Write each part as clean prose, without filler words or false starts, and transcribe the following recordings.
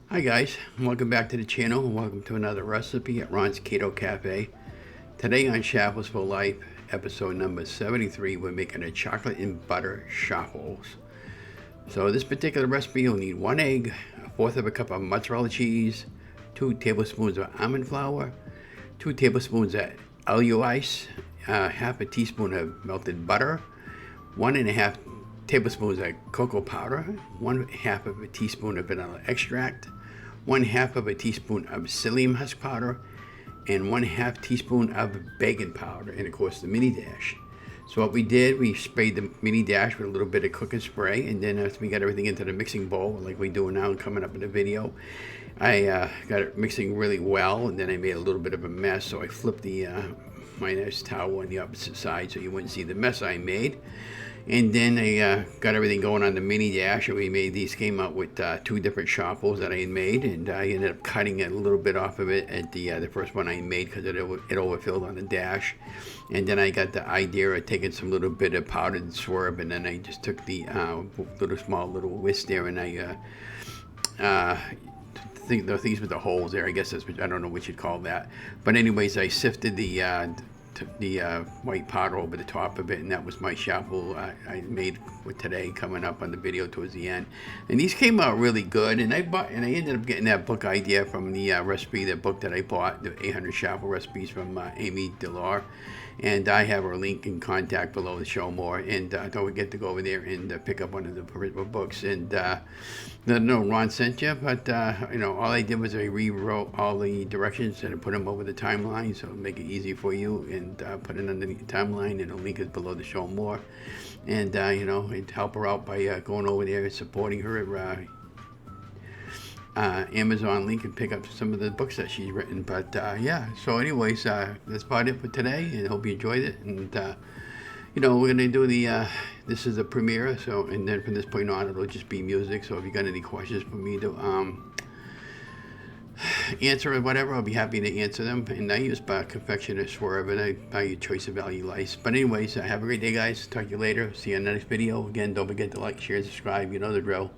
Hi guys, welcome back to the channel and welcome to another recipe at Ron's Keto Cafe. Today on Chaffles for Life, episode number 73, we're making a chocolate and butter chaffles. So this particular recipe, you'll need 1 egg, 1/4 of a cup of mozzarella cheese, 2 tablespoons of almond flour, 2 tablespoons of allulose, half a teaspoon of melted butter, 1.5 tablespoons of cocoa powder, 1/2 of a teaspoon of vanilla extract, 1/2 of a teaspoon of psyllium husk powder, and 1/2 teaspoon of baking powder, and of course the mini dash. So what we did, we sprayed the mini dash with a little bit of cooking spray, and then after we got everything into the mixing bowl, like we do now coming up in the video, I got it mixing really well, and then I made a little bit of a mess, so I flipped the mayonnaise towel on the opposite side so you wouldn't see the mess I made. And then I got everything going on the mini dash, and we made these, came out with 2 different chaffles that I had made, and I ended up cutting a little bit off of it at the first one I made because it overfilled on the dash. And then I got the idea of taking some little bit of powdered swerve, and then I just took the small little whisk there, and I think the things with the holes there, I guess that's what, I don't know what you'd call that. But anyways, I sifted the white powder over the top of it, and that was my chaffle I made with today, coming up on the video towards the end. And these came out really good, and I ended up getting that book idea from the the book that I bought, the 800 chaffle recipes from Amy Delar. And I have her link in contact below to show more. And don't forget to go over there and pick up one of the books. And I don't know, Ron sent you, but all I did was I rewrote all the directions and I put them over the timeline, so it'll make it easy for you. And put it underneath the timeline, and the link is below to show more. And and help her out by going over there and supporting her Amazon link and pick up some of the books that she's written. But yeah, so anyways, that's about it for today, and I hope you enjoyed it. And we're gonna do the this is a premiere, so, and then from this point on it'll just be music. So if you got any questions for me to answer or whatever, I'll be happy to answer them. And I use Confectioner Swerve, and I buy your choice of value lice. But anyways, have a great day, guys. Talk to you later. See you in the next video. Again, don't forget to like, share, subscribe. You know the drill.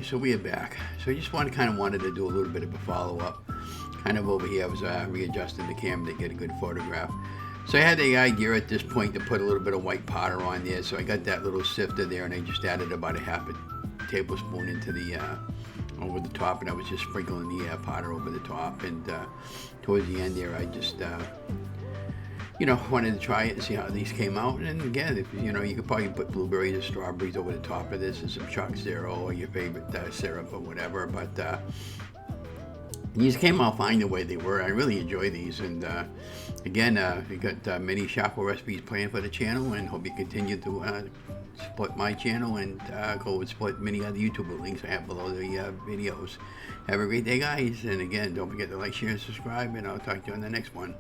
so we are back. So I just wanted to do a little bit of a follow-up. Kind of over here, I was readjusting the camera to get a good photograph. So I had the idea at this point to put a little bit of white powder on there. So I got that little sifter there, and I just added about a half a tablespoon into the over the top, and I was just sprinkling the powder over the top. And towards the end there, I just wanted to try it and see how these came out. And again, you could probably put blueberries or strawberries over the top of this, and some chalk zero or your favorite syrup or whatever. But these came out fine the way they were. I really enjoy these. And again, we got many Chaffles recipes planned for the channel, and hope you continue to support my channel and go and support many other YouTube links I have below the videos. Have a great day, guys. And again, don't forget to like, share, and subscribe, and I'll talk to you on the next one.